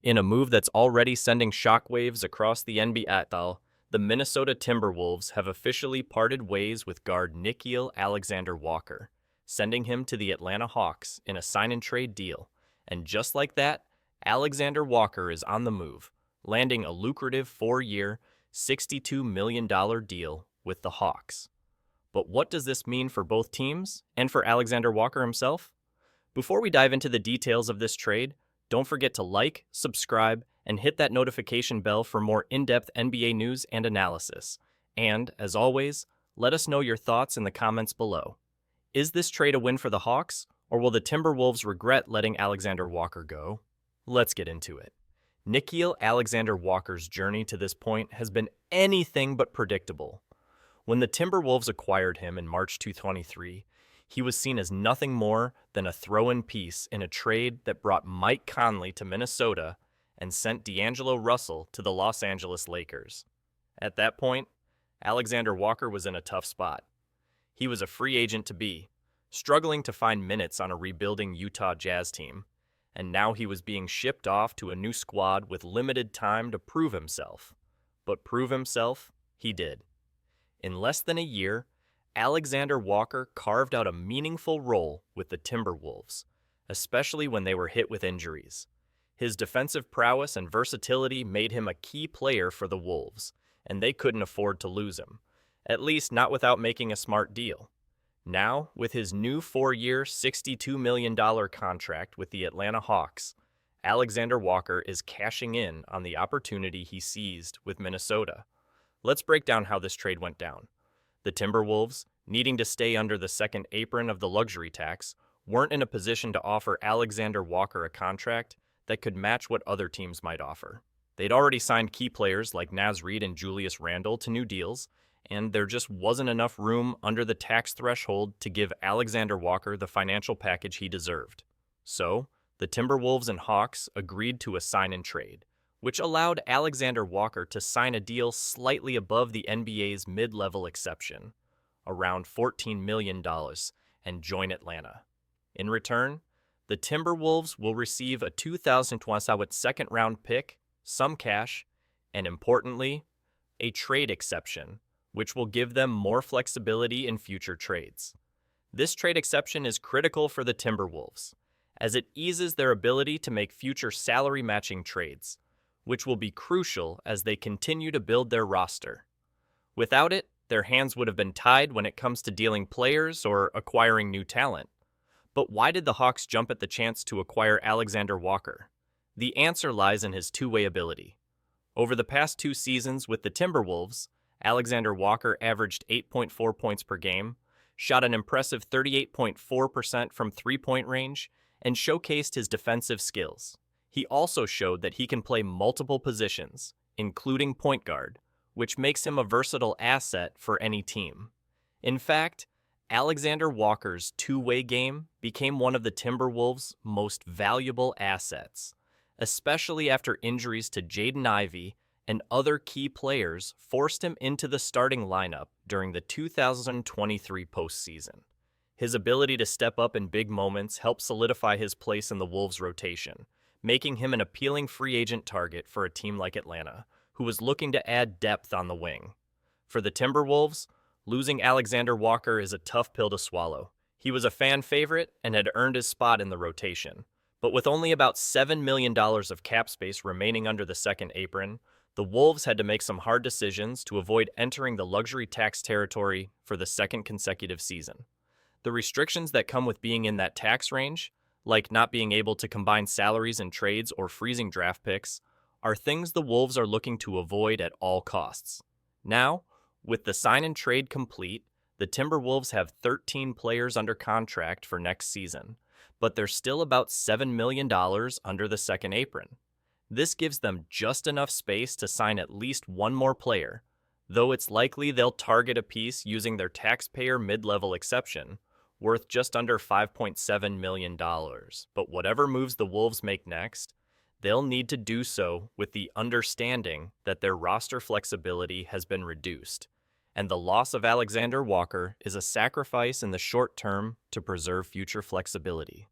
In a move that's already sending shockwaves across the NBA, the Minnesota Timberwolves have officially parted ways with guard Nickeil Alexander-Walker, sending him to the Atlanta Hawks in a sign-and-trade deal. And just like that, Alexander-Walker is on the move, landing a lucrative 4-year, $62 million deal with the Hawks. But what does this mean for both teams and for Alexander-Walker himself? Before we dive into the details of this trade, don't forget to like, subscribe, and hit that notification bell for more in-depth NBA news and analysis. And, as always, let us know your thoughts in the comments below. Is this trade a win for the Hawks, or will the Timberwolves regret letting Alexander-Walker go? Let's get into it. Nickeil Alexander-Walker's journey to this point has been anything but predictable. When the Timberwolves acquired him in March 2023, he was seen as nothing more than a throw-in piece in a trade that brought Mike Conley to Minnesota and sent D'Angelo Russell to the Los Angeles Lakers. At that point, Alexander Walker was in a tough spot. He was a free agent to be, struggling to find minutes on a rebuilding Utah Jazz team, and now he was being shipped off to a new squad with limited time to prove himself. But prove himself, he did. In less than a year, Alexander Walker carved out a meaningful role with the Timberwolves, especially when they were hit with injuries. His defensive prowess and versatility made him a key player for the Wolves, and they couldn't afford to lose him, at least not without making a smart deal. Now, with his new 4-year, $62 million contract with the Atlanta Hawks, Alexander Walker is cashing in on the opportunity he seized with Minnesota. Let's break down how this trade went down. The Timberwolves, needing to stay under the second apron of the luxury tax, weren't in a position to offer Alexander Walker a contract that could match what other teams might offer. They'd already signed key players like Naz Reid and Julius Randle to new deals, and there just wasn't enough room under the tax threshold to give Alexander Walker the financial package he deserved. So, the Timberwolves and Hawks agreed to a sign-and-trade, which allowed Alexander Walker to sign a deal slightly above the NBA's mid-level exception, around $14 million, and join Atlanta. In return, the Timberwolves will receive a 2022 second-round pick, some cash, and importantly, a trade exception, which will give them more flexibility in future trades. This trade exception is critical for the Timberwolves, as it eases their ability to make future salary-matching trades, which will be crucial as they continue to build their roster. Without it, their hands would have been tied when it comes to dealing players or acquiring new talent. But why did the Hawks jump at the chance to acquire Alexander Walker? The answer lies in his two-way ability. Over the past 2 seasons with the Timberwolves, Alexander Walker averaged 8.4 points per game, shot an impressive 38.4% from three-point range, and showcased his defensive skills. He also showed that he can play multiple positions, including point guard, which makes him a versatile asset for any team. In fact, Alexander Walker's two-way game became one of the Timberwolves' most valuable assets, especially after injuries to Jaden Ivey and other key players forced him into the starting lineup during the 2023 postseason. His ability to step up in big moments helped solidify his place in the Wolves' rotation, making him an appealing free agent target for a team like Atlanta, who was looking to add depth on the wing. For the Timberwolves, losing Alexander Walker is a tough pill to swallow. He was a fan favorite and had earned his spot in the rotation. But with only about $7 million of cap space remaining under the second apron, the Wolves had to make some hard decisions to avoid entering the luxury tax territory for the second consecutive season. The restrictions that come with being in that tax range, like not being able to combine salaries and trades or freezing draft picks, are things the Wolves are looking to avoid at all costs. Now, with the sign-and-trade complete, the Timberwolves have 13 players under contract for next season, but they're still about $7 million under the second apron. This gives them just enough space to sign at least one more player, though it's likely they'll target a piece using their taxpayer mid-level exception, worth just under $5.7 million. But whatever moves the Wolves make next, they'll need to do so with the understanding that their roster flexibility has been reduced, and the loss of Alexander Walker is a sacrifice in the short term to preserve future flexibility.